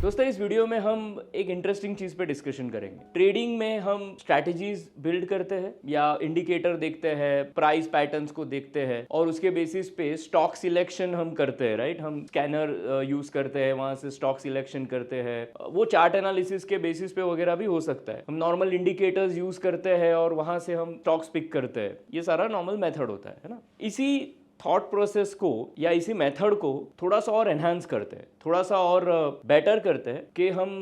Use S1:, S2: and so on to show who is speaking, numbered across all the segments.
S1: दोस्तों इस वीडियो में हम एक इंटरेस्टिंग चीज पे डिस्कशन करेंगे। ट्रेडिंग में हम स्ट्रैटेजीज बिल्ड करते हैं या इंडिकेटर देखते हैं, प्राइस पैटर्न्स को देखते हैं और उसके बेसिस पे स्टॉक सिलेक्शन हम करते हैं, राइट। हम स्कैनर यूज करते हैं, वहां से स्टॉक सिलेक्शन करते हैं। वो चार्ट एनालिसिस के बेसिस पे वगैरह भी हो सकता है। हम नॉर्मल इंडिकेटर्स यूज करते हैं और वहां से हम स्टॉक्स पिक करते हैं। ये सारा नॉर्मल मेथड होता है ना। इसी थॉट प्रोसेस को या इसी मेथड को थोड़ा सा और एनहांस करते हैं, थोड़ा सा और बेटर करते हैं कि हम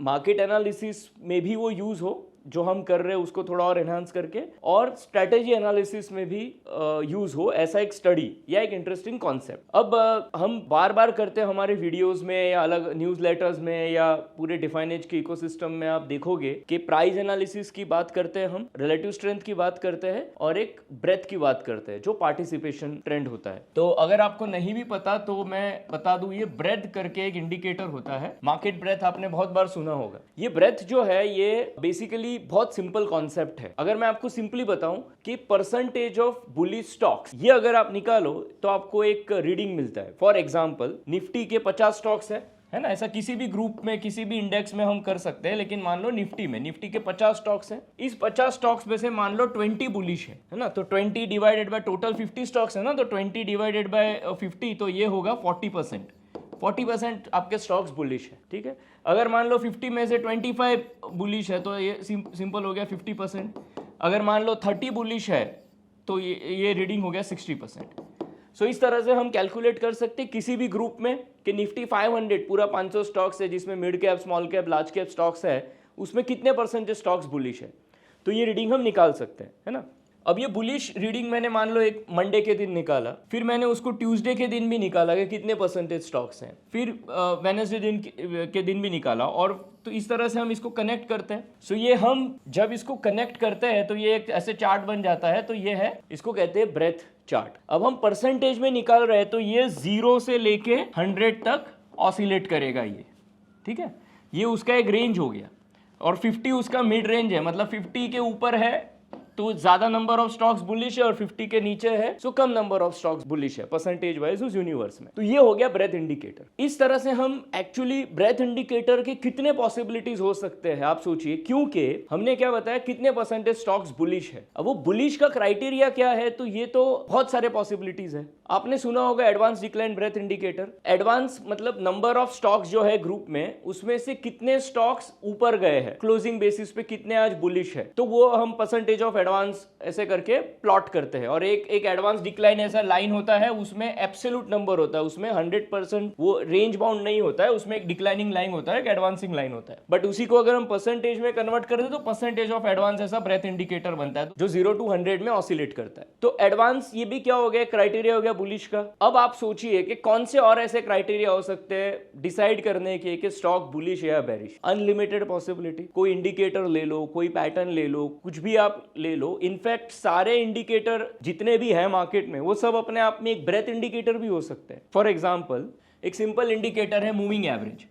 S1: मार्केट एनालिसिस में भी वो यूज़ हो जो हम कर रहे हैं उसको थोड़ा और एनहांस करके, और स्ट्रैटेजी एनालिसिस में भी यूज़ हो, ऐसा एक स्टडी या एक इंटरेस्टिंग कॉन्सेप्ट। अब हम बार बार करते हैं हमारे वीडियोस में या अलग न्यूज़लेटर्स में या पूरे डिफाइनेज के इकोसिस्टम में। आप देखोगे कि प्राइस एनालिसिस की बात करते हैं, हम रिलेटिव स्ट्रेंथ की बात करते हैं और एक ब्रेथ की बात करते हैं जो पार्टिसिपेशन ट्रेंड होता है। तो अगर आपको नहीं भी पता तो मैं बता दूं, ये ब्रेथ करके एक इंडिकेटर होता है। मार्केट ब्रेथ आपने बहुत बार सुना होगा। ये ब्रेथ जो है ये बेसिकली बहुत सिंपल कॉन्सेप्ट है। अगर मैं आपको सिंपली बताऊं कि परसेंटेज ऑफ बुलिश स्टॉक्स, ये अगर आप निकालो तो आपको एक रीडिंग मिलता है। फॉर एग्जांपल निफ्टी के 50 स्टॉक्स है ना। ऐसा किसी भी ग्रुप में किसी भी इंडेक्स में हम कर सकते हैं, लेकिन मान लो निफ्टी के 50 स्टॉक्स हैं। इस 50 स्टॉक्स में से मान लो 20 बुलिश है ना। तो 20 डिवाइडेड बाय टोटल 50 स्टॉक्स है ना, तो 20 डिवाइडेड बाय 50 तो ये होगा 40%। 40% आपके स्टॉक्स बुलिश है, ठीक है। अगर मान लो 50 में से 25 बुलिश है तो ये सिंपल हो गया 50%। अगर मान लो 30 बुलिश है तो ये रीडिंग हो गया 60%। सो इस तरह से हम कैलकुलेट कर सकते हैं किसी भी ग्रुप में कि निफ्टी 500 पूरा 500 स्टॉक्स है जिसमें mid cap, small cap, large cap stocks है, उसमें कितने परसेंटेज स्टॉक्स बुलिश है, तो ये रीडिंग हम निकाल सकते हैं, है ना। अब ये बुलिश रीडिंग मैंने मान लो एक मंडे के दिन निकाला, फिर मैंने उसको ट्यूसडे के दिन भी निकाला कि कितने परसेंटेज स्टॉक्स हैं, फिर वेडनेसडे दिन के दिन भी निकाला, और तो इस तरह से हम इसको कनेक्ट करते हैं। सो ये हम जब इसको कनेक्ट करते हैं तो ये एक ऐसे चार्ट बन जाता है। तो ये है, इसको कहते हैं ब्रेथ चार्ट। अब हम परसेंटेज में निकाल रहे हैं तो ये 0 से लेके 100 तक ऑसिलेट करेगा ये, ठीक है। ये उसका एक रेंज हो गया और 50 उसका मिड रेंज है। मतलब 50 के ऊपर है तो ज्यादा नंबर ऑफ स्टॉक्स बुलिश है और 50 के नीचे है तो कम नंबर ऑफ स्टॉक्स बुलिश है परसेंटेज वाइज उस यूनिवर्स में। तो ये हो गया ब्रेथ इंडिकेटर। इस तरह से हम एक्चुअली ब्रेथ इंडिकेटर के कितने पॉसिबिलिटीज हो सकते हैं आप सोचिए, क्योंकि हमने क्या बताया कितने परसेंटेज स्टॉक्स बुलिश है। अब वो बुलिश का क्राइटेरिया क्या है, तो ये तो बहुत सारे पॉसिबिलिटीज है। आपने सुना होगा advance decline breadth indicator. Advance मतलब नंबर ऑफ स्टॉक्स जो है ग्रुप में, उसमें से कितने स्टॉक्स ऊपर गए हैं क्लोजिंग बेसिस पे, कितने आज बुलिश है, तो वो हम परसेंटेज ऑफ एडवांस ऐसे करके प्लॉट करते हैं। और एक एडवांस डिक्लाइन ऐसा लाइन होता है, उसमें एब्सोल्यूट नंबर होता है, उसमें 100% वो रेंज बाउंड नहीं होता है, उसमें एक डिक्लाइनिंग लाइन होता है, एक एडवांसिंग लाइन होता है। बट उसी को अगर हम परसेंटेज में कन्वर्ट कर दे तो परसेंटेज ऑफ एडवांस ऐसा ब्रेथ इंडिकेटर बनता है जो 0 to 100 में ऑसिलेट करता है। तो एडवांस ये भी क्या हो गया, क्राइटेरिया हो गया बुलिश का। अब आप सोचिए कि कौन से और ऐसे क्राइटेरिया हो सकते हैं डिसाइड करने के कि स्टॉक बुलिश है या बेरिश। Unlimited possibility. कोई इंडिकेटर ले लो, कोई पैटर्न ले लो, कुछ भी आप ले लो। इनफैक्ट सारे इंडिकेटर जितने भी है मार्केट में वो सब अपने आप में एक ब्रेथ इंडिकेटर भी हो सकते हैं। फॉर एग्जांपल एक सिंपल इंडिकेटर है मूविंग एवरेज,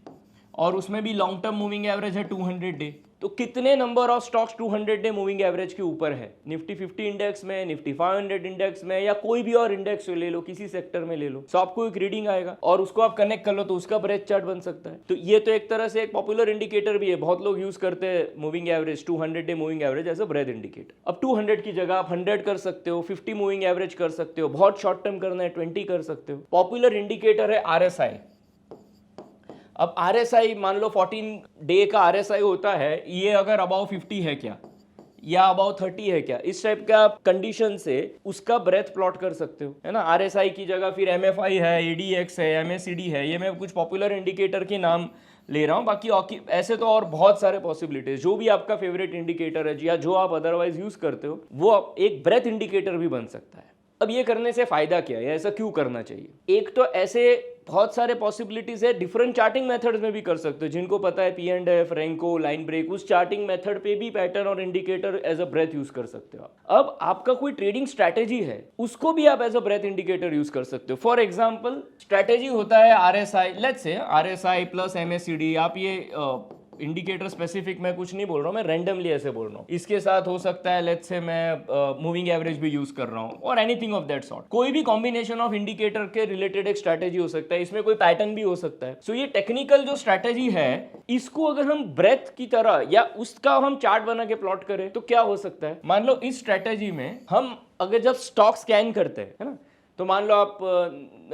S1: और उसमें भी लॉन्ग टर्म मूविंग एवरेज है 200 डे। तो कितने number of stocks 200 day moving average के ऊपर है, निफ्टी 50 इंडेक्स में, निफ्टी 500 इंडेक्स में, या कोई भी और इंडेक्स ले लो, किसी सेक्टर में ले लो, तो आपको एक रीडिंग आएगा और उसको आप कनेक्ट कर लो तो उसका ब्रेथ चार्ट बन सकता है। तो ये तो एक तरह से एक पॉपुलर इंडिकेटर भी है, बहुत लोग यूज करते हैं moving average, 200 day moving average as a breadth indicator. अब 200 की जगह आप 100 कर सकते हो, 50 मूविंग एवरेज कर सकते हो, बहुत शॉर्ट टर्म करना है 20 कर सकते हो। पॉपुलर इंडिकेटर है RSI। अब RSI मान लो 14 डे का RSI होता है, ये अगर अबाउ 50 है क्या या अबाउ 30 है क्या, इस टाइप का कंडीशन से उसका ब्रेथ प्लॉट कर सकते हो, है ना। RSI की जगह फिर MFI है, ADX है, MACD है। ये मैं कुछ पॉपुलर इंडिकेटर के नाम ले रहा हूँ, बाकी ऐसे तो और बहुत सारे पॉसिबिलिटीज। जो भी आपका फेवरेट इंडिकेटर है या जो आप अदरवाइज यूज करते हो वो एक ब्रेथ इंडिकेटर भी बन सकता है। अब ये करने से फायदा क्या है, ऐसा क्यों करना चाहिए? एक तो ऐसे बहुत सारे पॉसिबिलिटीज है, डिफरेंट चार्टिंग मेथड्स में भी कर सकते हो। जिनको पता है P&F, रेंको, लाइन ब्रेक, उस चार्टिंग मेथड पे भी पैटर्न और indicator as a breadth use कर सकते हो। अब आपका कोई ट्रेडिंग स्ट्रैटेजी है, उसको भी आप as a breadth indicator use कर सकते हो। फॉर एग्जांपल स्ट्रैटेजी होता है RSI, let's say RSI plus MACD। आप ये इंडिकेटर स्पेसिफिक मैं कुछ नहीं बोल रहा हूँ, मैं रैंडमली ऐसे बोल रहा हूँ। इसके साथ हो सकता है लेट्स से मैं मूविंग एवरेज भी यूज कर रहा हूँ और एनीथिंग ऑफ दैट सॉर्ट। कोई भी कॉम्बिनेशन ऑफ इंडिकेटर के रिलेटेड एक स्ट्रैटेजी हो सकता है, इसमें कोई पैटर्न भी हो सकता है। सो ये टेक्निकल जो स्ट्रैटेजी है, इसको अगर हम ब्रेथ की तरह या उसका हम चार्ट बना के प्लॉट करें तो क्या हो सकता है। मान लो इस स्ट्रैटेजी में हम अगर जब स्टॉक स्कैन करते हैं, है ना, तो मान लो आप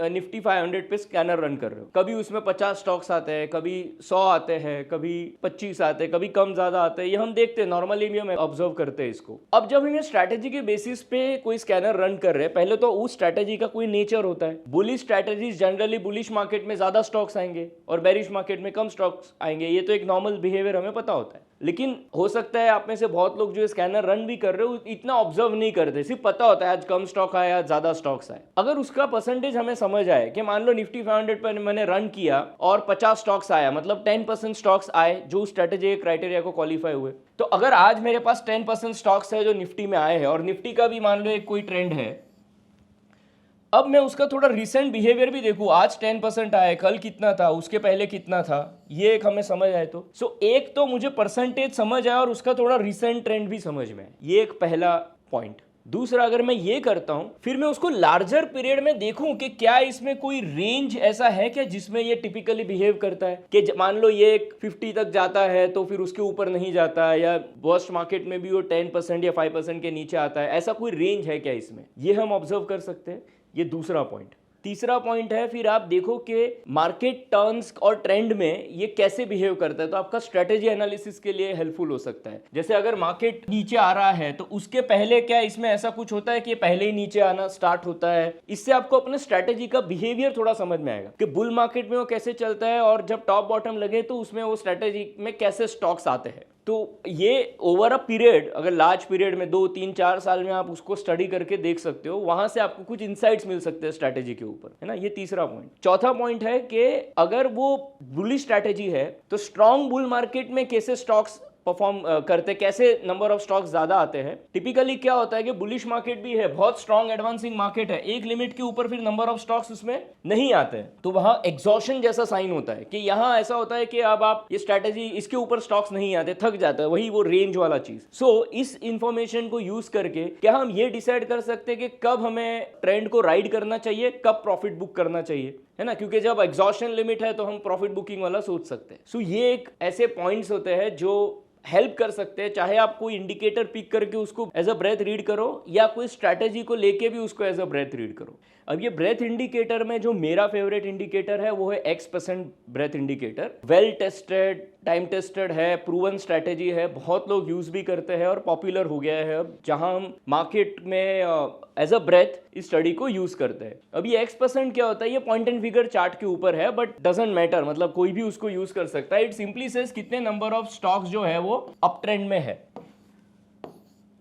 S1: निफ्टी 500 पे स्कैनर रन कर रहे हो, कभी उसमें 50 स्टॉक्स आते हैं, कभी 100 आते हैं, कभी 25 आते हैं, कभी कम ज्यादा आते हैं, ये हम देखते हैं, नॉर्मली भी हम ऑब्जर्व करते हैं इसको। अब जब हम ये स्ट्रैटेजी के बेसिस पे कोई स्कैनर रन कर रहे हैं, पहले तो उस स्ट्रैटेजी का कोई नेचर होता है। Bullish strategies generally bullish market में ज्यादा स्टॉक्स आएंगे और बेरिश मार्केट में कम स्टॉक्स आएंगे, ये तो एक नॉर्मल बिहेवियर हमें पता होता है। लेकिन हो सकता है आप में से बहुत लोग जो स्कैनर रन भी कर रहे हो इतना ऑब्जर्व नहीं करते, सिर्फ पता होता है आज कम स्टॉक आया, आज ज्यादा स्टॉक्स आए। अगर उसका परसेंटेज हमें समझ आए कि मान लो निफ्टी 500 पर मैंने रन किया और 50 स्टॉक्स आया, मतलब 10% स्टॉक्स आए जो स्ट्रेटेजी क्राइटेरिया को क्वालिफाई हुए। तो अगर आज मेरे पास 10% स्टॉक्स है जो निफ्टी में आए हैं और निफ्टी का भी मान लो एक कोई ट्रेंड है, अब मैं उसका थोड़ा रिसेंट बिहेवियर भी देखूं, आज 10% आया, कल कितना था, उसके पहले कितना था, ये एक हमें समझ आए तो एक तो मुझे परसेंटेज समझ आया और उसका थोड़ा रिसेंट ट्रेंड भी समझ में आए, ये एक पहला पॉइंट। दूसरा, अगर मैं ये करता हूं फिर मैं उसको लार्जर पीरियड में देखूं कि क्या इसमें कोई रेंज ऐसा है क्या जिसमें ये टिपिकली बिहेव करता है, कि मान लो ये 50 तक जाता है तो फिर उसके ऊपर नहीं जाता, या वर्स्ट मार्केट में भी वो 10% या 5% के नीचे आता है, ऐसा कोई रेंज है क्या इसमें, ये हम ऑब्जर्व कर सकते हैं। ये दूसरा पॉइंट। तीसरा पॉइंट है फिर आप देखो कि मार्केट टर्न्स और ट्रेंड में ये कैसे बिहेव करता है, तो आपका स्ट्रेटेजी एनालिसिस के लिए हेल्पफुल हो सकता है। जैसे अगर मार्केट नीचे आ रहा है तो उसके पहले क्या इसमें ऐसा कुछ होता है कि पहले ही नीचे आना स्टार्ट होता है, इससे आपको अपने स्ट्रेटेजी का बिहेवियर थोड़ा समझ में आएगा कि बुल मार्केट में वो कैसे चलता है और जब टॉप बॉटम लगे तो उसमें वो स्ट्रेटेजी में कैसे स्टॉक्स आते हैं। तो ये ओवर अ पीरियड, अगर लार्ज पीरियड में 2, 3, 4 साल में आप उसको स्टडी करके देख सकते हो, वहां से आपको कुछ इंसाइट्स मिल सकते हैं स्ट्रैटेजी के ऊपर, है ना। ये तीसरा पॉइंट। चौथा पॉइंट है कि अगर वो बुलिश स्ट्रैटेजी है तो स्ट्रॉन्ग बुल मार्केट में कैसे स्टॉक्स परफॉर्म करते, कैसे नंबर ऑफ स्टॉक्स ज्यादा आते हैं। टिपिकली क्या होता है कि बुलिश मार्केट भी है, बहुत स्ट्रॉन्ग एडवांसिंग मार्केट है, एक लिमिट के ऊपर फिर नंबर ऑफ स्टॉक्स उसमें नहीं आते हैं, तो वहां एग्जॉशन जैसा साइन होता है कि यहां ऐसा होता है कि अब आप ये स्ट्रैटेजी, इसके ऊपर स्टॉक्स नहीं आते, थक जाता है, वही वो रेंज वाला चीज। इस इंफॉर्मेशन को यूज करके क्या हम ये डिसाइड कर सकते हैं कि कब हमें ट्रेंड को राइड करना चाहिए, कब प्रॉफिट बुक करना चाहिए, है ना, क्योंकि जब एग्जॉशन लिमिट है तो हम प्रॉफिट बुकिंग वाला सोच सकते हैं। ये एक ऐसे पॉइंट्स होते हैं जो हेल्प कर सकते हैं, चाहे आप कोई इंडिकेटर पिक करके उसको एज अ ब्रेथ रीड करो या कोई स्ट्रैटेजी को लेके भी उसको एज अ ब्रेथ रीड करो। अब ये ब्रेथ इंडिकेटर में जो मेरा फेवरेट इंडिकेटर है वो है X% breadth indicator. Well tested, time tested है, प्रूवन स्ट्रैटेजी है, बहुत लोग यूज भी करते हैं और पॉपुलर हो गया है अब, जहां हम मार्केट में एज अ ब्रेथ इस स्टडी को यूज करते हैं। अब ये X% क्या होता है, ये पॉइंट एंड फिगर चार्ट के ऊपर है, बट डजंट मैटर, मतलब कोई भी उसको यूज कर सकता है। इट सिंपली सेज कितने नंबर ऑफ स्टॉक्स जो है वो अप ट्रेंड में है,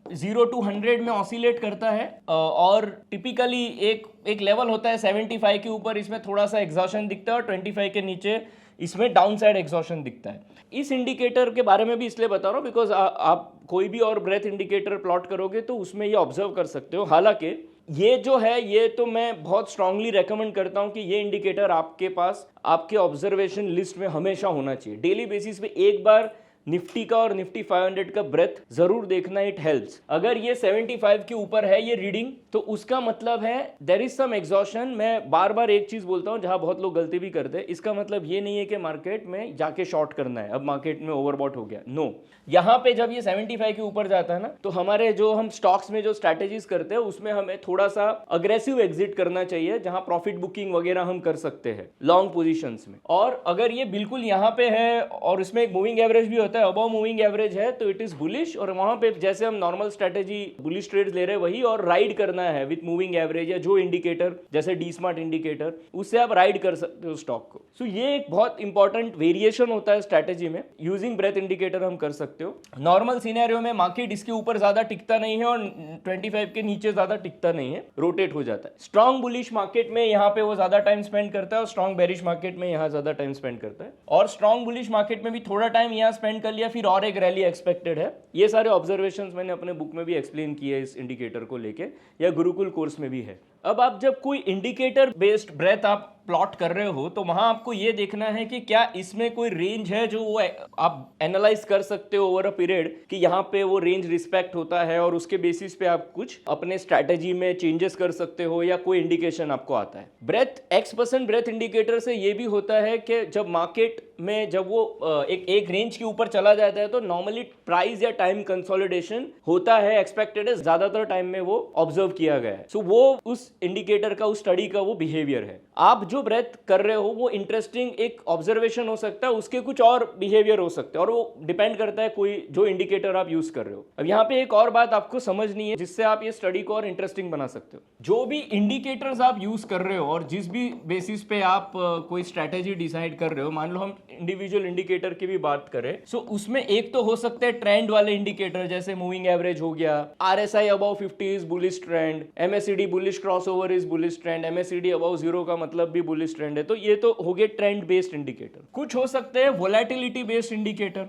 S1: 0 to 100 में ऑसिलेट करता है, और टिपिकली एक लेवल होता है 75 के ऊपर, इसमें थोड़ा सा एग्जॉशन दिखता है और 25 के नीचे इसमें डाउन साइड एग्जॉशन दिखता है। इस इंडिकेटर के बारे में भी इसलिए बता रहा हूँ बिकॉज आप कोई भी और ब्रेथ इंडिकेटर प्लॉट करोगे तो उसमें ये ऑब्जर्व कर सकते हो। हालांकि ये जो है ये तो मैं बहुत स्ट्रांगली रेकमेंड करता हूं कि ये इंडिकेटर आपके पास आपके ऑब्जर्वेशन लिस्ट में हमेशा होना चाहिए। डेली बेसिस पे एक बार निफ्टी का और निफ्टी 500 का ब्रेथ जरूर देखना, इट हेल्प्स। अगर ये 75 के ऊपर है ये रीडिंग, तो उसका मतलब है देयर इज सम एग्जॉशन। मैं बार बार एक चीज बोलता हूं जहां बहुत लोग गलती भी करते हैं, इसका मतलब ये नहीं है कि मार्केट में जाके शॉर्ट करना है, अब मार्केट में ओवरबॉट हो गया, नो। यहां पे जब ये 75 के ऊपर जाता है ना, तो हमारे जो हम स्टॉक्स में जो स्ट्रैटेजीज करते हैं उसमें हमें थोड़ा सा अग्रेसिव एग्जिट करना चाहिए, जहां प्रॉफिट बुकिंग वगैरह हम कर सकते हैं लॉन्ग पोजीशंस में। और अगर ये बिल्कुल यहाँ पे है और इसमें एक मूविंग एवरेज भी होता है, अबव मूविंग एवरेज है, तो इट इज बुलिश। और वहां पे जैसे हम नॉर्मल स्ट्रैटेजी बुलिश ट्रेड्स ले रहे हैं वही, और राइड करना है विद मूविंग एवरेज या जो इंडिकेटर जैसे डी स्मार्ट इंडिकेटर, उससे आप राइड कर सकते हो स्टॉक को। ये एक बहुत इंपॉर्टेंट वेरिएशन होता है स्ट्रैटेजी में, यूजिंग ब्रेथ इंडिकेटर हम कर सकते हो। नॉर्मल सिनेरियो में मार्केट इसके ऊपर ज्यादा टिकता नहीं है और 25 के नीचे ज्यादा टिकता नहीं है, रोटेट हो जाता है। स्ट्रॉन्ग बुलिश मार्केट में यहाँ पे वो ज्यादा टाइम स्पेंड करता है और स्ट्रॉन्ग बेरिश मार्केट में यहाँ ज्यादा टाइम स्पेंड करता है, और स्ट्रॉन्ग बुलिश मार्केट में भी थोड़ा टाइम यहाँ स्पेंड कर लिया, फिर और एक रैली एक्सपेक्टेड है। ये सारे ऑब्जर्वेशंस मैंने अपने बुक में भी एक्सप्लेन किए इस इंडिकेटर को लेके, या गुरुकुल कोर्स में भी है। अब आप जब कोई इंडिकेटर बेस्ड ब्रेथ आप प्लॉट कर रहे हो तो वहां आपको ये देखना है कि क्या इसमें कोई रेंज है जो वो आप एनालाइज कर सकते हो ओवर अ पीरियड कि यहाँ पे वो रेंज रिस्पेक्ट होता है और उसके बेसिस पे आप कुछ अपने स्ट्रैटेजी में चेंजेस कर सकते हो या कोई इंडिकेशन आपको आता है। ब्रेथ X% ब्रेथ इंडिकेटर से ये भी होता है कि जब मार्केट में जब वो एक रेंज के ऊपर चला जाता है तो नॉर्मली प्राइस या टाइम कंसोलिडेशन होता है, एक्सपेक्टेड है, ज्यादातर टाइम में वो ऑब्जर्व किया गया है। सो वो उस इंडिकेटर का, उस स्टडी का वो बिहेवियर है। आप जो ब्रेथ कर रहे हो वो इंटरेस्टिंग एक ऑब्जर्वेशन हो सकता है, उसके कुछ और बिहेवियर हो सकते हैं और वो डिपेंड करता है कोई जो इंडिकेटर आप यूज कर रहे हो। अब यहाँ पे एक और बात आपको समझनी है जिससे आप ये स्टडी को और इंटरेस्टिंग बना सकते हो। जो भी इंडिकेटर्स आप यूज कर रहे हो और जिस भी बेसिस पे आप कोई स्ट्रैटेजी डिसाइड कर रहे हो, मान लो हम इंडिविजुअल इंडिकेटर की भी बात करें, सो उसमें एक तो हो सकते हैं ट्रेंड वाले इंडिकेटर, जैसे मूविंग एवरेज हो गया, RSI above 50 is bullish trend, MACD bullish crossover is bullish trend, MACD above 0 का मतलब भी बुलिश ट्रेंड है। तो ये तो हो गए ट्रेंड बेस्ड इंडिकेटर। कुछ हो सकते हैं वोलेटिलिटी बेस्ड इंडिकेटर,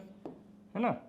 S1: है ना।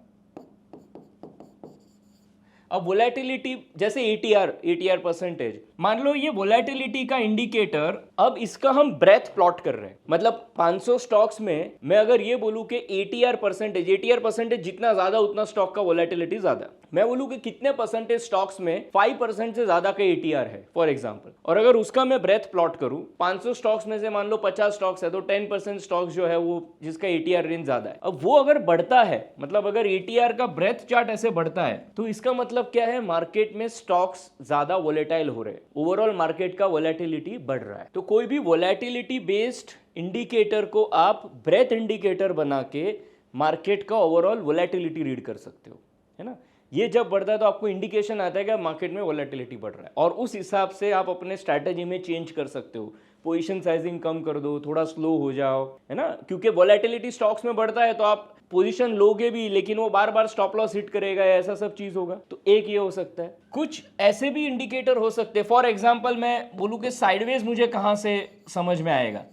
S1: अब वोलेटिलिटी जैसे ATR परसेंटेज, मान लो ये वोलेटिलिटी का इंडिकेटर, अब इसका हम ब्रेथ प्लॉट कर रहे हैं। मतलब 500 स्टॉक्स में मैं अगर ये बोलूं कि ATR परसेंटेज जितना ज्यादा उतना स्टॉक का वोलेटिलिटी ज्यादा, मैं बोलूं कि कितने परसेंटेज स्टॉक्स में 5% से ज्यादा का ATR है फॉर एग्जांपल, और अगर उसका मैं ब्रेथ प्लॉट करूं 500 स्टॉक्स में से मान लो 50 स्टॉक्स है तो 10% स्टॉक्स जो है वो जिसका ATR रेंज ज्यादा है। अब वो अगर बढ़ता है, मतलब अगर ATR का ब्रेथ चार्ट ऐसे बढ़ता है तो इसका मतलब क्या है, मार्केट में स्टॉक्स ज्यादा वोलेटाइल हो रहे हैं, ओवरऑल मार्केट का वोलेटिलिटी बढ़ रहा है। तो कोई भी वोलेटिलिटी बेस्ड इंडिकेटर को आप ब्रेथ इंडिकेटर बना के मार्केट का ओवरऑल वोलेटिलिटी रीड कर सकते हो, है ना। ये जब बढ़ता है तो आपको इंडिकेशन आता है कि मार्केट में वोलेटिलिटी बढ़ रहा है और उस हिसाब से आप अपने स्ट्रैटेजी में चेंज कर सकते हो। पोजीशन साइजिंग कम कर दो, थोड़ा स्लो हो जाओ, है ना, क्योंकि वोलेटिलिटी स्टॉक्स में बढ़ता है तो आप पोजीशन लोगे भी लेकिन वो बार बार स्टॉप लॉस हिट करेगा, ऐसा सब चीज होगा। तो एक ये हो सकता है। कुछ ऐसे भी इंडिकेटर हो सकते हैं, फॉर एग्जांपल मैं बोलूं कि साइडवेज मुझे कहां से समझ में आएगा।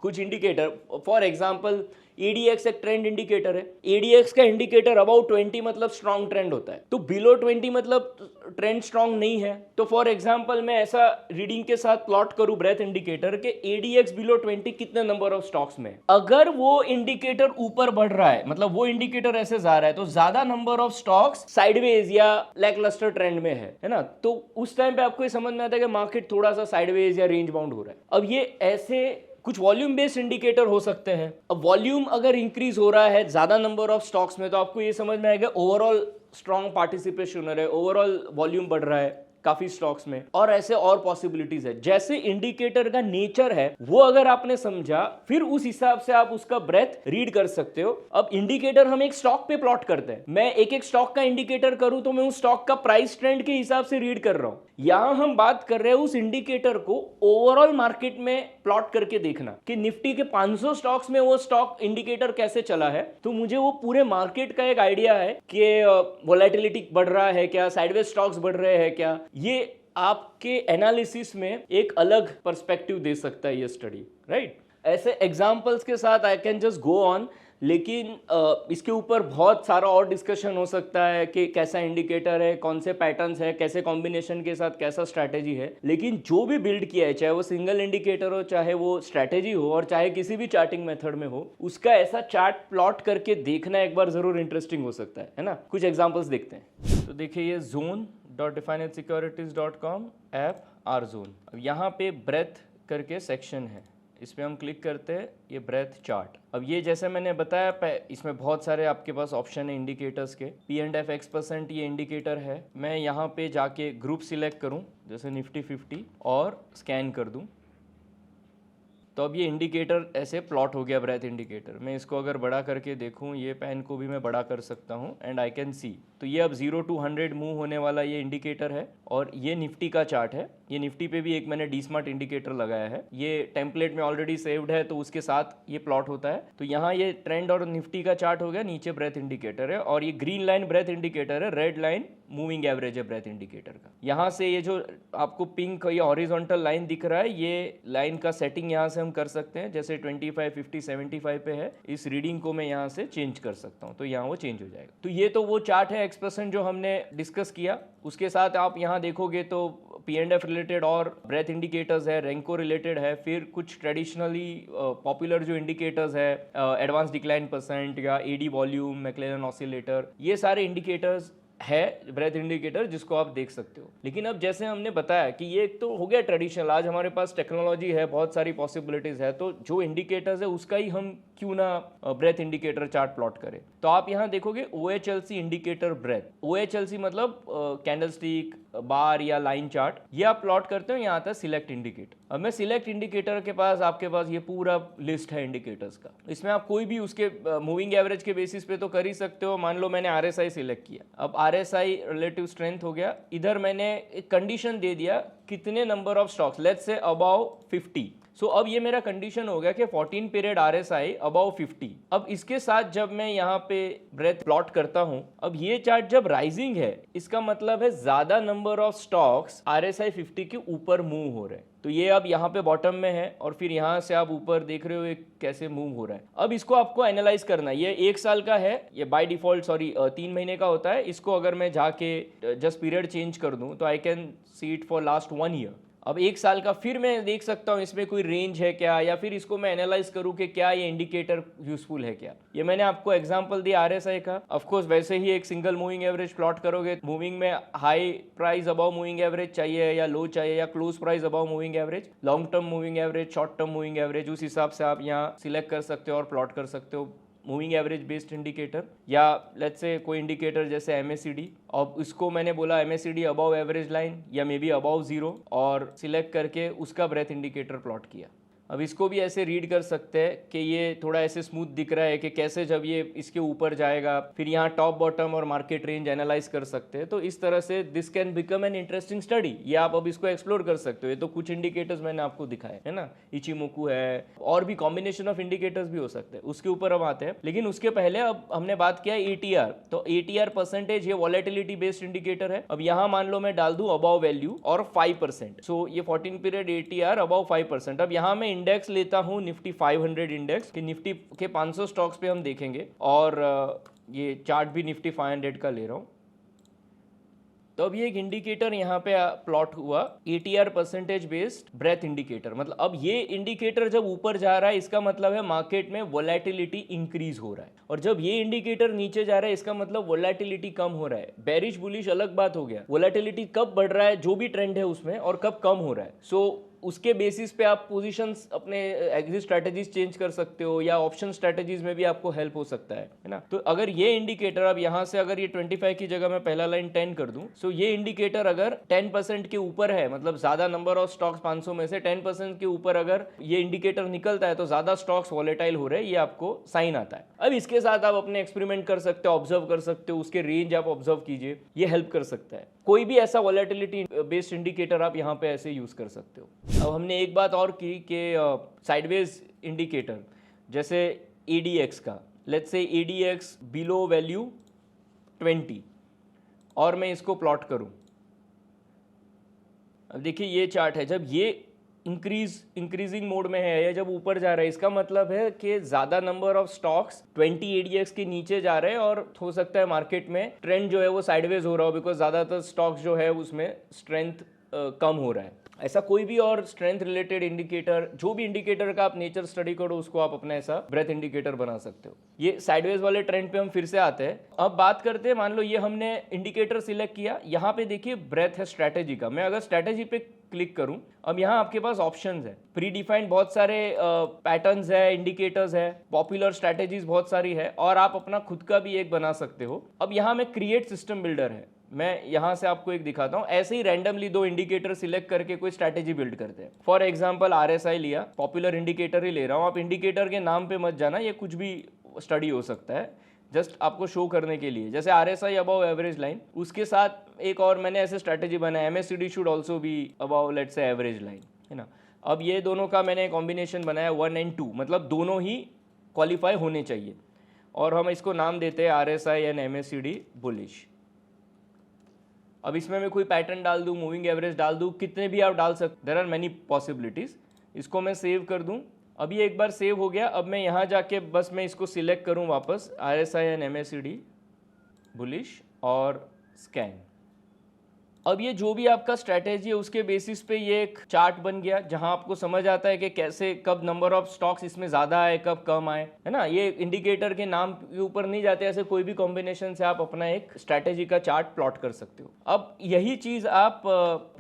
S1: कुछ इंडिकेटर, फॉर एग्जांपल ADX एक ट्रेंड इंडिकेटर है। ADX का इंडिकेटर अबाउट 20 मतलब स्ट्रॉन्ग ट्रेंड होता है, तो बिलो 20 मतलब ट्रेंड स्ट्रॉन्ग नहीं है। तो फॉर एग्जांपल मैं ऐसा रीडिंग के साथ प्लॉट करूं ब्रेथ इंडिकेटर के ADX बिलो 20 कितने नंबर ऑफ स्टॉक्स में, अगर वो इंडिकेटर ऊपर बढ़ रहा है, मतलब वो इंडिकेटर ऐसे जा रहा है, तो ज्यादा नंबर ऑफ स्टॉक्स साइडवेज या लैकलस्टर ट्रेंड में है ना। तो उस टाइम पे आपको ये समझ में आता है कि मार्केट थोड़ा सा साइडवेज या रेंज बाउंड हो रहा है। अब ये ऐसे कुछ वॉल्यूम बेस्ड इंडिकेटर हो सकते हैं। अब वॉल्यूम अगर इंक्रीज हो रहा है ज्यादा नंबर ऑफ स्टॉक्स में तो आपको ये समझ में आएगा ओवरऑल स्ट्रॉन्ग पार्टिसिपेशन हो रहा है, ओवरऑल वॉल्यूम बढ़ रहा है काफी स्टॉक्स में, और ऐसे और पॉसिबिलिटीज है। जैसे इंडिकेटर का नेचर है वो अगर आपने समझा, फिर उस हिसाब से आप उसका ब्रेथ रीड कर सकते हो। अब इंडिकेटर हम एक स्टॉक पे प्लॉट करते हैं, मैं एक एक स्टॉक का इंडिकेटर करूं तो मैं उस स्टॉक का प्राइस ट्रेंड के हिसाब से रीड कर रहा हूं। यहां हम बात कर रहे हैं उस इंडिकेटर को ओवरऑल मार्केट में प्लॉट करके देखना कि निफ्टी के 500 स्टॉक्स में वो स्टॉक इंडिकेटर कैसे चला है, तो मुझे वो पूरे मार्केट का एक आइडिया है कि वोलेटिलिटी बढ़ रहा है क्या, साइडवेज स्टॉक्स बढ़ रहे हैं क्या। ये आपके एनालिसिस में एक अलग पर्सपेक्टिव दे सकता है ये स्टडी, राइट। ऐसे एग्जांपल्स के साथ I can just go on, लेकिन इसके ऊपर बहुत सारा और डिस्कशन हो सकता है कि कैसा इंडिकेटर है, कौन से पैटर्न्स है, कैसे कॉम्बिनेशन के साथ कैसा स्ट्रैटेजी है। लेकिन जो भी बिल्ड किया है, चाहे वो सिंगल इंडिकेटर हो, चाहे वो स्ट्रैटेजी हो, और चाहे किसी भी चार्टिंग मेथड में हो, उसका ऐसा चार्ट प्लॉट करके देखना एक बार जरूर इंटरेस्टिंग हो सकता है ना। कुछ एग्जाम्पल्स देखते हैं। तो देखिए ये zone.definedsecurities.com ऐप RZone। अब यहाँ पे ब्रेथ करके सेक्शन है, इस पर हम क्लिक करते हैं, ये ब्रेथ चार्ट। अब ये जैसे मैंने बताया इसमें बहुत सारे आपके पास ऑप्शन है इंडिकेटर्स के। P&F X% ये इंडिकेटर है। मैं यहाँ पे जाके ग्रुप सिलेक्ट करूँ जैसे निफ्टी 50 और स्कैन कर दूँ तो अब ये इंडिकेटर ऐसे प्लॉट हो गया, ब्रेथ इंडिकेटर। मैं इसको अगर बड़ा करके देखूं, ये पेन को भी मैं बड़ा कर सकता हूं एंड आई कैन सी। तो ये अब 0 to 100 मूव होने वाला ये इंडिकेटर है और ये निफ्टी का चार्ट है। ये निफ्टी पे भी एक मैंने डीस्मार्ट इंडिकेटर लगाया है, ये टेम्पलेट में ऑलरेडी सेव्ड है तो उसके साथ ये प्लॉट होता है। तो यहाँ ये ट्रेंड और निफ्टी का चार्ट हो गया, नीचे ब्रेथ इंडिकेटर है और ये ग्रीन लाइन ब्रेथ इंडिकेटर है, रेड लाइन मूविंग एवरेज है ब्रेथ इंडिकेटर का। यहाँ से ये जो आपको पिंक या हॉरिजॉन्टल लाइन दिख रहा है, ये लाइन का सेटिंग यहाँ से हम कर सकते हैं। जैसे 25, 50, 75 पे है, इस रीडिंग को मैं यहाँ से चेंज कर सकता हूँ, तो यहाँ वो चेंज हो जाएगा। तो ये तो वो चार्ट है X% जो हमने डिस्कस किया। उसके साथ आप यहाँ देखोगे तो P&F रिलेटेड और ब्रेथ इंडिकेटर्स है, रेंको रिलेटेड है, फिर कुछ ट्रेडिशनली पॉपुलर जो इंडिकेटर्स है एडवांस डिक्लाइन परसेंट या एडी वॉल्यूम, मैक्लेरन ऑसिलेटर, ये सारे इंडिकेटर्स है ब्रेथ इंडिकेटर जिसको आप देख सकते हो। लेकिन अब जैसे हमने बताया कि ये एक तो हो गया ट्रेडिशनल, आज हमारे पास टेक्नोलॉजी है, बहुत सारी पॉसिबिलिटीज है, तो जो इंडिकेटर्स है उसका ही हम क्यों ना ब्रेथ इंडिकेटर चार्ट प्लॉट करें। तो आप यहाँ देखोगे OHLC इंडिकेटर ब्रेथ, OHLC मतलब कैंडलस्टिक, बार या लाइन चार्ट, ये आप प्लॉट करते हो, यहाँ आता है सिलेक्ट इंडिकेटर। अब मैं सिलेक्ट इंडिकेटर के पास आपके पास ये पूरा लिस्ट है इंडिकेटर्स का, इसमें आप कोई भी उसके मूविंग एवरेज के बेसिस पे तो कर ही सकते हो। मान लो मैंने RSI सिलेक्ट किया, अब RSI रिलेटिव स्ट्रेंथ हो गया, इधर मैंने एक कंडीशन दे दिया कितने number of stocks, let's say about 50। So अब ये मेरा कंडीशन हो गया कि 14 पीरियड RSI अबाउ 50। अब इसके साथ जब मैं यहाँ पे ब्रेथ प्लॉट करता हूँ, अब ये चार्ट जब राइजिंग है इसका मतलब है ज्यादा नंबर ऑफ स्टॉक्स RSI 50 के ऊपर मूव हो रहे हैं। तो ये अब यहाँ पे बॉटम में है और फिर यहाँ से आप ऊपर देख रहे हो एक कैसे मूव हो रहा है। अब इसको आपको एनालाइज करना है, ये 1 साल का है, ये बाय डिफॉल्ट 3 महीने का होता है। इसको अगर मैं जाके जस्ट पीरियड चेंज कर दूं तो I can see it for last 1 year. अब 1 साल का फिर मैं देख सकता हूँ इसमें कोई रेंज है क्या, या फिर इसको मैं एनालाइज करूँ कि क्या ये इंडिकेटर यूजफुल है क्या। ये मैंने आपको एग्जांपल दिया RSI का। ऑफ कोर्स वैसे ही एक सिंगल मूविंग एवरेज प्लॉट करोगे, मूविंग में high price above moving average चाहिए या लो चाहिए, या close price above moving average, long term moving average, short term moving average, उस हिसाब से आप यहाँ सिलेक्ट कर सकते हो और प्लॉट कर सकते हो मूविंग एवरेज बेस्ड इंडिकेटर। या लेट्स से कोई इंडिकेटर जैसे MACD, और इसको मैंने बोला MACD अबव एवरेज लाइन या मे बी अबव 0, और सिलेक्ट करके उसका ब्रेथ इंडिकेटर प्लॉट किया। अब इसको भी ऐसे रीड कर सकते हैं कि ये थोड़ा ऐसे स्मूथ दिख रहा है कि कैसे जब ये इसके ऊपर जाएगा, फिर यहाँ टॉप बॉटम और मार्केट रेंज एनालाइज कर सकते हैं। तो इस तरह से this can become an interesting study, ये आप अब इसको एक्सप्लोर कर सकते हो। ये तो कुछ इंडिकेटर्स मैंने आपको दिखाए है ना, इचिमोकू है, और भी कॉम्बिनेशन ऑफ इंडिकेटर्स भी हो सकते हैं, उसके ऊपर हम आते हैं। लेकिन उसके पहले अब हमने बात किया ATR, तो ATR परसेंटेज ये वॉलेटिलिटी बेस्ड इंडिकेटर है। अब यहाँ मान लो मैं डाल दूं अबव वैल्यू और 5%, सो ये 14 पीरियड ATR अबव 5%। अब यहाँ मैं इंडेक्स लेता हूँ निफ्टी 500 इंडेक्स कि निफ्टी के 500 स्टॉक्स पे हम देखेंगे, और ये चार्ट भी निफ्टी 500 का ले रहा हूँ। तो अब ये एक इंडिकेटर यहाँ पे प्लॉट हुआ, ATR percentage based breadth indicator. मतलब अब ये इंडिकेटर जब ऊपर जा रहा है इसका मतलब है मार्केट में वोलेटिलिटी इंक्रीज हो रहा है, और जब ये इंडिकेटर नीचे जा रहा है इसका मतलब वोलेटिलिटी कम हो रहा है। बेरिश बुलिश अलग बात हो गया, वोलेटिलिटी कब बढ़ रहा है जो भी ट्रेंड है उसमें, और कब कम हो रहा है। सो उसके बेसिस पे आप पोजीशंस अपने एग्जिट स्ट्रेटजीज चेंज कर सकते हो, या ऑप्शन स्ट्रेटजीज में भी आपको हेल्प हो सकता है ना। तो अगर ये इंडिकेटर अब यहाँ से अगर ये 25 की जगह मैं पहला लाइन 10 कर दूं, सो ये इंडिकेटर अगर 10% के ऊपर है, मतलब ज्यादा नंबर ऑफ स्टॉक्स 500 में से 10% के ऊपर अगर ये इंडिकेटर निकलता है तो ज्यादा स्टॉक्स वॉलेटाइल हो रहे हैं, ये आपको साइन आता है। अब इसके साथ आप अपने एक्सपेरिमेंट कर सकते हो, ऑब्जर्व कर सकते हो, उसके रेंज आप ऑब्जर्व कीजिए, ये हेल्प कर सकता है। कोई भी ऐसा वॉलेटिलिटी बेस्ड इंडिकेटर आप यहाँ पे ऐसे यूज कर सकते हो। अब हमने एक बात और की कि साइडवेज इंडिकेटर जैसे ADX का, let's say ADX below value 20, और मैं इसको प्लॉट करूं। अब देखिए ये चार्ट है, जब ये इंक्रीजिंग मोड में है या जब ऊपर जा रहा है इसका मतलब है कि ज्यादा नंबर ऑफ स्टॉक्स 20 ADX के नीचे जा रहे हैं, और हो सकता है मार्केट में ट्रेंड जो है वो साइडवेज हो रहा हो, बिकॉज ज्यादातर स्टॉक्स जो है उसमें स्ट्रेंथ कम हो रहा है। ऐसा कोई भी और स्ट्रेंथ रिलेटेड इंडिकेटर, जो भी इंडिकेटर का आप नेचर स्टडी करो उसको आप अपना ऐसा ब्रेथ इंडिकेटर बना सकते हो। ये साइडवेज वाले ट्रेंड पे हम फिर से आते हैं। अब बात करते हैं, मान लो ये हमने इंडिकेटर सिलेक्ट किया, यहाँ पे देखिए ब्रेथ है स्ट्रैटेजी का। मैं अगर स्ट्रैटेजी पे क्लिक करूं, अब यहाँ आपके पास ऑप्शंस है, प्री डिफाइंड बहुत सारे पैटर्न्स है, इंडिकेटर्स है, पॉपुलर स्ट्रैटेजीज बहुत सारी है, और आप अपना खुद का भी एक बना सकते हो। अब यहाँ में क्रिएट सिस्टम बिल्डर है, मैं यहाँ से आपको एक दिखाता हूँ। ऐसे ही रैंडमली 2 इंडिकेटर सिलेक्ट करके कोई स्ट्रैटेजी बिल्ड करते हैं। फॉर एग्जांपल RSI लिया, पॉपुलर इंडिकेटर ही ले रहा हूँ। आप इंडिकेटर के नाम पे मत जाना, ये कुछ भी स्टडी हो सकता है, जस्ट आपको शो करने के लिए। जैसे RSI अबव एवरेज लाइन, उसके साथ एक और मैंने ऐसे स्ट्रैटेजी बनाया, MACD should also be above let's say average line, है ना। अब ये दोनों का मैंने कॉम्बिनेशन बनाया 1 and 2, मतलब दोनों ही क्वालिफाई होने चाहिए, और हम इसको नाम देते हैं RSI एंड MACD बुलिश। अब इसमें मैं कोई पैटर्न डाल दूं, मूविंग एवरेज डाल दूं, कितने भी आप डाल सकते, देयर आर मेनी पॉसिबिलिटीज। इसको मैं सेव कर दूं, अभी एक बार सेव हो गया। अब मैं यहाँ जाके बस मैं इसको सिलेक्ट करूं वापस, RSI एंड MACD बुलिश और स्कैन। अब ये जो भी आपका स्ट्रैटेजी है उसके बेसिस पे ये एक चार्ट बन गया जहां आपको समझ आता है कि कैसे कब नंबर ऑफ स्टॉक्स इसमें ज्यादा आए कब कम आए, है ना। ये इंडिकेटर के नाम के ऊपर नहीं जाते, ऐसे कोई भी कॉम्बिनेशन से आप अपना एक स्ट्रैटेजी का चार्ट प्लॉट कर सकते हो। अब यही चीज आप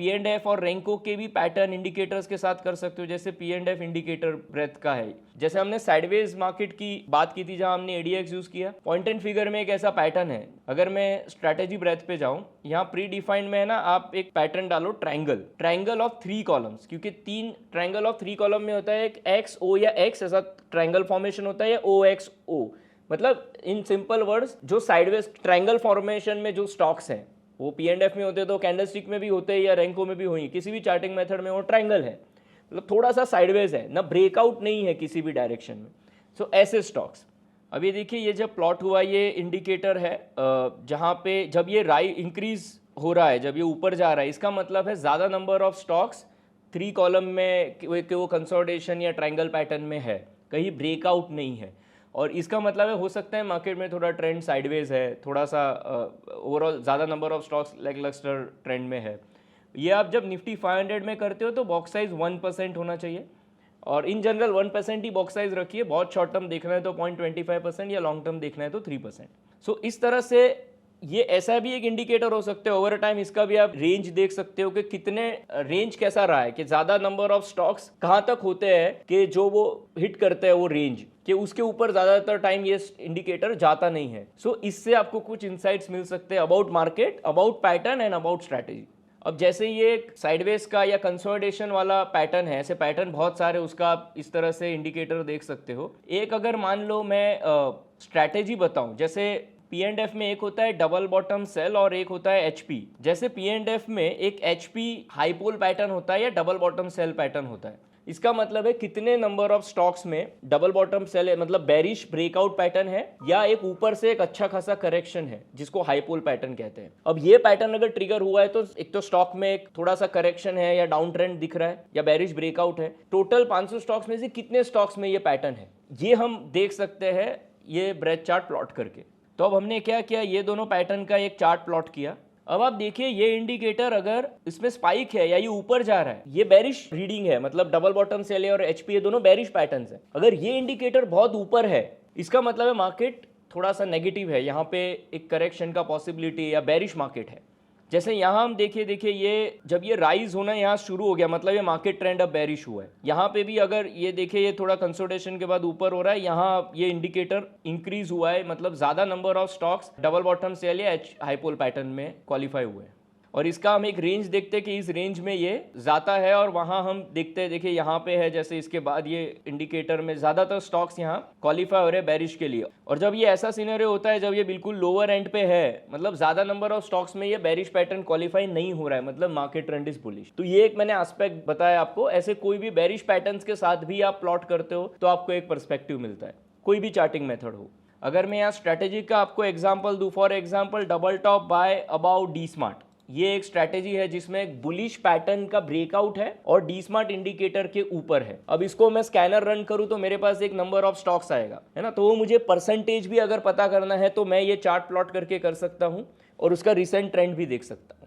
S1: P&F और रैंको के भी पैटर्न इंडिकेटर्स के साथ कर सकते हो। जैसे P&F इंडिकेटर ब्रेथ का है, जैसे हमने साइडवेज मार्केट की बात की थी जहां हमने ADX यूज किया। पॉइंट एंड फिगर में एक ऐसा पैटर्न है, अगर मैं स्ट्रैटेजी ब्रेथ पे जाऊं, यहाँ प्री डिफाइंड में है ना, आप एक पैटर्न डालो ट्रायंगल ऑफ 3 कॉलम्स, क्योंकि 3 ट्रायंगल ऑफ 3 कॉलम में होता है एक एक्स ओ या एक्स ऐसा ट्रायंगल फॉर्मेशन होता है, या OXO। मतलब इन सिंपल वर्ड्स जो साइडवेज ट्रायंगल फॉर्मेशन में जो स्टॉक्स हैं वो P&F में होते हैं, तो कैंडलस्टिक में भी होते हैं या रैंको में भी होंगे, किसी भी चार्टिंग मेथड में वो ट्रायंगल है, मतलब थोड़ा सा साइडवेज है ना, ब्रेकआउट नहीं है किसी भी डायरेक्शन में। सो ऐसे स्टॉक्स। अब ये देखिए, ये जब प्लॉट हुआ ये इंडिकेटर है जहाँ पे जब ये इंक्रीज हो रहा है, जब ये ऊपर जा रहा है, इसका मतलब है ज़्यादा नंबर ऑफ स्टॉक्स 3 कॉलम में कि वो कंसोलिडेशन या ट्रायंगल पैटर्न में है, कहीं ब्रेकआउट नहीं है। और इसका मतलब है हो सकता है मार्केट में थोड़ा ट्रेंड साइडवेज है, थोड़ा सा ओवरऑल ज़्यादा number of stocks lacklustre trend में है। ये आप जब निफ्टी 500 में करते हो तो बॉक्स साइज 1% होना चाहिए, और in general 1% he box size रखिए। बहुत शॉर्ट टर्म देखना है तो 0.25% या लॉन्ग टर्म देखना है तो 3%। सो इस तरह से ये ऐसा भी एक इंडिकेटर हो सकते हैं। ओवर टाइम इसका भी आप रेंज देख सकते हो कि कितने रेंज कैसा रहा है, कि ज़्यादा नंबर ऑफ स्टॉक्स कहाँ तक होते हैं कि जो वो हिट करते हैं वो रेंज, कि उसके ऊपर ज़्यादातर टाइम ये इंडिकेटर जाता नहीं है। सो इससे आपको कुछ इंसाइट्स मिल सकते हैं about market, about pattern and about strategy. अब जैसे ये साइडवेज का या कंसोलिडेशन वाला पैटर्न है, ऐसे पैटर्न बहुत सारे, उसका आप इस तरह से इंडिकेटर देख सकते हो। एक अगर मान लो मैं स्ट्रैटेजी बताऊं, जैसे P&F में एक होता है डबल बॉटम सेल और एक होता है HP। जैसे P&F में एक HP हाईपोल पैटर्न होता है या डबल बॉटम सेल पैटर्न होता है। इसका मतलब है कितने नंबर ऑफ स्टॉक्स में डबल बॉटम सेल है, मतलब बेरिश ब्रेकआउट पैटर्न है, या एक ऊपर से एक अच्छा खासा करेक्शन है जिसको हाईपोल पैटर्न कहते हैं। अब ये पैटर्न अगर ट्रिगर हुआ है तो एक तो स्टॉक में एक थोड़ा सा करेक्शन है या डाउन ट्रेंड दिख रहा है या बेरिश ब्रेकआउट है। टोटल 500 स्टॉक्स में से कितने स्टॉक्स में ये पैटर्न है, ये हम देख सकते हैं ये ब्रेथ चार्ट प्लॉट करके। तो अब हमने क्या किया, ये दोनों पैटर्न का एक चार्ट प्लॉट किया। अब आप देखिए ये इंडिकेटर अगर इसमें स्पाइक है या ये ऊपर जा रहा है, ये बेरिश रीडिंग है, मतलब डबल बॉटम सेल और HP ये दोनों बेरिश पैटर्न्स हैं। अगर ये इंडिकेटर बहुत ऊपर है, इसका मतलब है मार्केट थोड़ा सा नेगेटिव है, यहाँ पे एक करेक्शन का पॉसिबिलिटी या बेरिश मार्केट है। जैसे यहाँ हम देखिए ये जब ये राइज होना यहाँ शुरू हो गया, मतलब ये मार्केट ट्रेंड अब बेरिश हुआ है। यहाँ पे भी अगर ये देखिए ये थोड़ा कंसोलिडेशन के बाद ऊपर हो रहा है, यहाँ ये इंडिकेटर इंक्रीज हुआ है, मतलब ज़्यादा number of stocks double bottom sell या हाईपोल पैटर्न में क्वालिफाई हुए हैं। और इसका हम एक रेंज देखते हैं कि इस रेंज में ये जाता है, और वहाँ हम देखते हैं, देखिए यहाँ पे है, जैसे इसके बाद ये इंडिकेटर में ज़्यादातर स्टॉक्स यहाँ क्वालिफाई हो रहे हैं बेरिश के लिए। और जब ये ऐसा सिनेरियो होता है, जब ये बिल्कुल लोअर एंड पे है, मतलब ज़्यादा नंबर ऑफ स्टॉक्स में ये बेरिश पैटर्न क्वालिफाई नहीं हो रहा है, मतलब मार्केट ट्रेंड इज बुलिश। तो ये एक मैंने एस्पेक्ट बताया आपको। ऐसे कोई भी बेरिश पैटर्न्स के साथ भी आप प्लॉट करते हो तो आपको एक पर्सपेक्टिव मिलता है, कोई भी चार्टिंग मेथड हो। अगर मैं यहाँ स्ट्रैटेजी का आपको एग्जाम्पल दूँ, for example double top by about D smart, ये एक स्ट्रैटेजी है जिसमें एक बुलिश पैटर्न का ब्रेकआउट है और डी स्मार्ट इंडिकेटर के ऊपर है। अब इसको मैं स्कैनर रन करूं तो मेरे पास एक नंबर ऑफ स्टॉक्स आएगा, है ना। तो वो मुझे परसेंटेज भी अगर पता करना है तो मैं ये चार्ट प्लॉट करके कर सकता हूं और उसका रिसेंट ट्रेंड भी देख सकता हूं।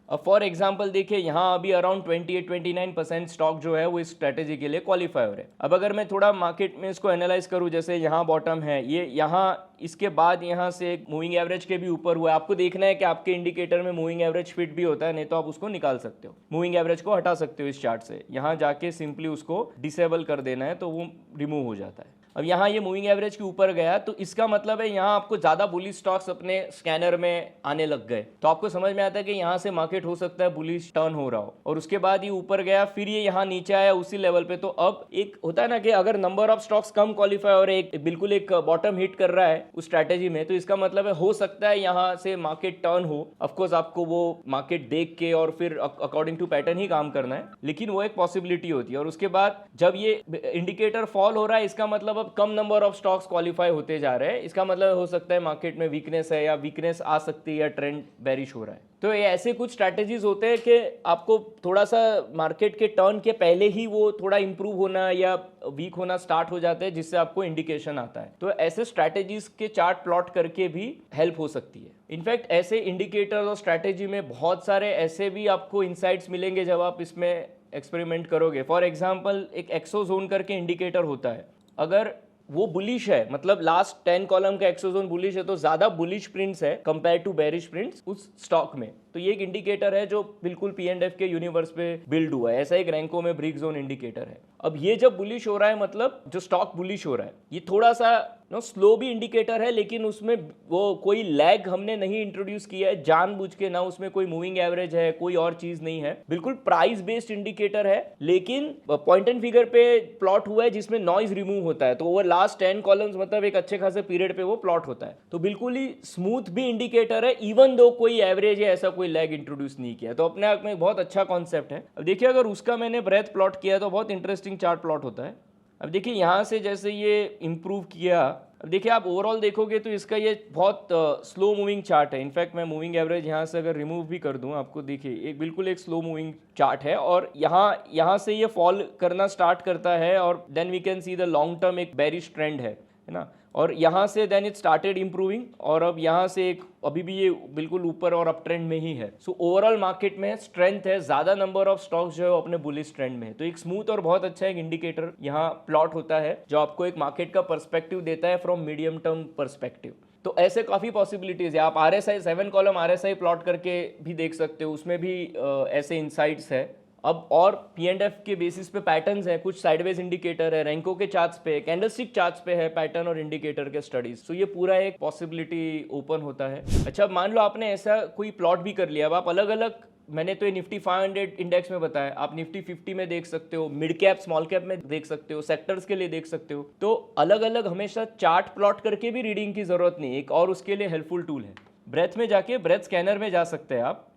S1: अब फॉर एग्जांपल देखिए, यहाँ अभी अराउंड 28-29% स्टॉक जो है वो इस स्ट्रैटेजी के लिए क्वालिफाई हो रहे हैं। अब अगर मैं थोड़ा मार्केट में इसको एनालाइज करूँ, जैसे यहाँ बॉटम है, ये यहाँ इसके बाद यहाँ से एक मूविंग एवरेज के भी ऊपर हुआ है। आपको देखना है कि आपके इंडिकेटर में मूविंग एवरेज फिट भी होता है, नहीं तो आप उसको निकाल सकते हो, मूविंग एवरेज को हटा सकते हो इस चार्ट से। यहाँ जाके सिंपली उसको डिसेबल कर देना है तो वो रिमूव हो जाता है। अब यहाँ ये मूविंग एवरेज के ऊपर गया तो इसका मतलब है यहाँ आपको ज़्यादा बुलिश स्टॉक्स अपने स्कैनर में आने लग गए, तो आपको समझ में आता है कि यहाँ से मार्केट हो सकता है बुलिश टर्न हो रहा हो। और उसके बाद ये ऊपर गया, फिर ये यहाँ नीचे आया उसी लेवल पे। तो अब एक होता है ना कि अगर number of stocks come qualify और एक बिल्कुल एक बॉटम हिट कर रहा है उस स्ट्रैटेजी में, तो इसका मतलब है हो सकता है यहाँ से मार्केट टर्न हो। ऑफकोर्स आपको वो मार्केट देख के और फिर अकॉर्डिंग टू पैटर्न ही काम करना है, लेकिन वो एक पॉसिबिलिटी होती है। और उसके बाद जब ये इंडिकेटर फॉल हो रहा है, इसका मतलब अब कम नंबर ऑफ स्टॉक्स क्वालिफाई होते जा रहे हैं, इसका मतलब हो सकता है मार्केट में वीकनेस है या वीकनेस आ सकती है या ट्रेंड बेरिश हो रहा है। तो ये ऐसे कुछ स्ट्रैटेजीज होते हैं कि आपको थोड़ा सा मार्केट के टर्न के पहले ही वो थोड़ा इंप्रूव होना या वीक होना स्टार्ट हो जाते हैं, जिससे आपको इंडिकेशन आता है। तो ऐसे स्ट्रैटेजीज के चार्ट प्लॉट करके भी हेल्प हो सकती है। इनफैक्ट ऐसे इंडिकेटर और स्ट्रैटेजी में बहुत सारे ऐसे भी आपको इंसाइट्स मिलेंगे जब आप इसमें एक्सपेरिमेंट करोगे। फॉर एग्जाम्पल एक एक्सोजोन करके इंडिकेटर होता है, अगर वो बुलिश है, मतलब लास्ट 10 कॉलम का एक्सोजोन बुलिश है, तो ज्यादा बुलिश प्रिंट्स है कंपेयर टू बेरिश प्रिंट्स उस स्टॉक में, तो ये एक इंडिकेटर है जो बिल्कुल P&F के यूनिवर्स पे बिल्ड हुआ है। ऐसा एक रैंको में ब्रिक जोन इंडिकेटर है। अब ये जब बुलिश हो रहा है, मतलब जो स्टॉक बुलिश हो रहा है, ये थोड़ा सा स्लो भी इंडिकेटर है, लेकिन उसमें वो कोई लैग हमने नहीं इंट्रोड्यूस किया है जानबूझ के, ना उसमें कोई मूविंग एवरेज है, कोई और चीज नहीं है, बिल्कुल प्राइस बेस्ड इंडिकेटर है, लेकिन पॉइंट एंड फिगर पे प्लॉट हुआ है जिसमें नॉइज रिमूव होता है। तो वो लास्ट 10 कॉलम्स मतलब एक अच्छे खासे पीरियड पे वो प्लॉट होता है, तो बिल्कुल ही स्मूथ भी इंडिकेटर है, इवन दो कोई एवरेज या ऐसा कोई लैग इंट्रोड्यूस नहीं किया। तो अपने आप में बहुत अच्छा कॉन्सेप्ट है। अब देखिए अगर उसका मैंने ब्रेथ प्लॉट किया तो बहुत इंटरेस्टिंग चार्ट प्लॉट होता है। अब देखिए यहाँ से जैसे ये इंप्रूव किया, अब देखिए आप ओवरऑल देखोगे तो इसका ये बहुत स्लो मूविंग चार्ट है। इनफैक्ट मैं मूविंग एवरेज यहाँ से अगर रिमूव भी कर दूँ, आपको देखिए एक बिल्कुल एक स्लो मूविंग चार्ट है, और यहाँ से ये फॉल करना स्टार्ट करता है, और then we can see the long term एक बेरिश ट्रेंड है ना, और यहाँ से देन इट स्टार्टेड इंप्रूविंग, और अब यहाँ से एक अभी भी ये बिल्कुल ऊपर और अप ट्रेंड में ही है। सो ओवरऑल मार्केट में स्ट्रेंथ है, ज्यादा नंबर ऑफ स्टॉक्स जो है वो अपने बुलिश ट्रेंड में है। तो एक स्मूथ और बहुत अच्छा एक इंडिकेटर यहाँ प्लॉट होता है जो आपको एक मार्केट का पर्सपेक्टिव देता है फ्रॉम मीडियम टर्म पर्सपेक्टिव। तो ऐसे काफी पॉसिबिलिटीज है। आप RSI 7 कॉलम RSI प्लॉट करके भी देख सकते हो, उसमें भी ऐसे इंसाइट्स है। अब और P&F के बेसिस पे पैटर्न्स है, कुछ साइडवेज इंडिकेटर है, रैंको के चार्ट्स पे, कैंडलस्टिक चार्ट्स पे है पैटर्न और इंडिकेटर के स्टडीज। तो ये पूरा एक पॉसिबिलिटी ओपन होता है। अच्छा, अब मान लो आपने ऐसा कोई प्लॉट भी कर लिया, अब आप अलग अलग, मैंने तो ये निफ्टी 500 इंडेक्स में बताया, आप निफ्टी 50 में देख सकते हो, मिड कैप स्मॉल कैप में देख सकते हो, सेक्टर्स के लिए देख सकते हो। तो अलग अलग हमेशा चार्ट प्लॉट करके भी रीडिंग की जरूरत नहीं, एक और उसके लिए हेल्पफुल टूल है। ब्रेथ में जाके ब्रेथ स्कैनर में जा सकते हैं आप।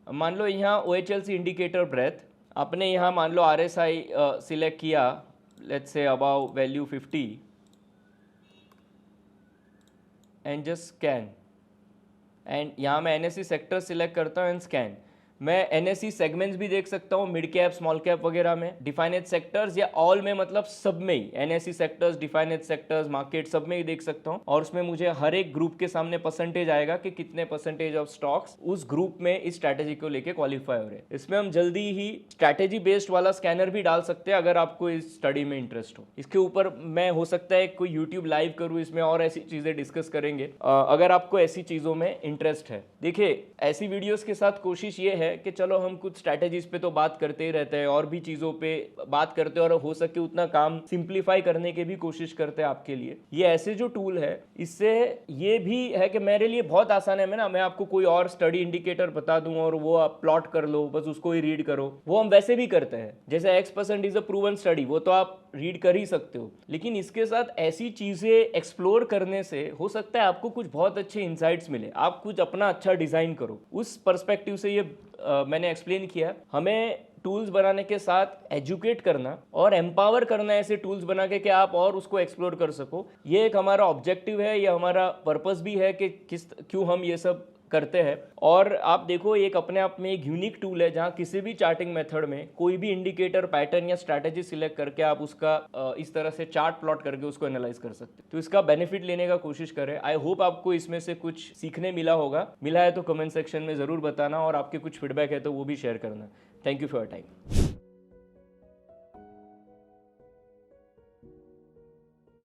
S1: मान लो यहाँ OHLC इंडिकेटर ब्रेथ, आपने यहाँ मान लो RSI सिलेक्ट किया, let's say about value 50 and just scan, and यहाँ मैं NSE सेक्टर सिलेक्ट करता हूँ एंड स्कैन। मैं NSE सेगमेंट्स भी देख सकता हूँ, मिड कैप स्मॉल कैप वगैरह में, डिफाइनेड सेक्टर्स या ऑल में, मतलब सब में ही NSE sectors, defined sectors, market सब में ही देख सकता हूँ। और उसमें मुझे हर एक ग्रुप के सामने परसेंटेज आएगा कि कितने परसेंटेज ऑफ स्टॉक्स उस ग्रुप में इस स्ट्रैटेजी को लेके क्वालिफाई हो रहे हैं। इसमें हम जल्दी ही स्ट्रैटेजी बेस्ड वाला स्कैनर भी डाल सकते हैं अगर आपको इस स्टडी में इंटरेस्ट हो। इसके ऊपर मैं हो सकता है कोई यूट्यूब लाइव करूँ, इसमें और ऐसी चीजें डिस्कस करेंगे अगर आपको ऐसी चीजों में इंटरेस्ट है। देखिए ऐसी वीडियोस के साथ कोशिश ये है कि चलो हम कुछ स्ट्रैटेजीज पे तो बात करते ही रहते हैं, और भी चीजों पे बात करते हैं, और हो सके उतना काम सिंप्लीफाई करने की भी कोशिश करते हैं आपके लिए। ये ऐसे जो टूल है, इससे ये भी है कि मेरे लिए बहुत आसान है। मैं आपको कोई और स्टडी इंडिकेटर बता दूं और वो आप प्लॉट कर लो, बस उसको ही रीड करो, वो हम वैसे भी करते हैं। जैसे X% is a proven study, वो तो आप रीड कर ही सकते हो, लेकिन इसके साथ ऐसी चीजें एक्सप्लोर करने से हो सकता है आपको कुछ बहुत अच्छे इंसाइट्स मिले, आप कुछ अपना अच्छा डिजाइन करो। उस पर्सपेक्टिव से ये मैंने एक्सप्लेन किया। हमें टूल्स बनाने के साथ एजुकेट करना और एम्पावर करना ऐसे टूल्स बना के कि आप और उसको एक्सप्लोर कर सको, ये एक हमारा ऑब्जेक्टिव है, ये हमारा पर्पस भी है कि क्यों हम ये सब करते हैं। और आप देखो एक अपने आप में एक यूनिक टूल है जहां किसी भी चार्टिंग मेथड में कोई भी इंडिकेटर, पैटर्न या स्ट्रैटेजी सिलेक्ट करके आप उसका इस तरह से चार्ट प्लॉट करके उसको एनालाइज कर सकते हैं। तो इसका बेनिफिट लेने का कोशिश करें। आई होप आपको इसमें से कुछ सीखने मिला होगा। मिला है तो कमेंट सेक्शन में ज़रूर बताना, और आपके कुछ फीडबैक है तो वो भी शेयर करना। Thank you for your time.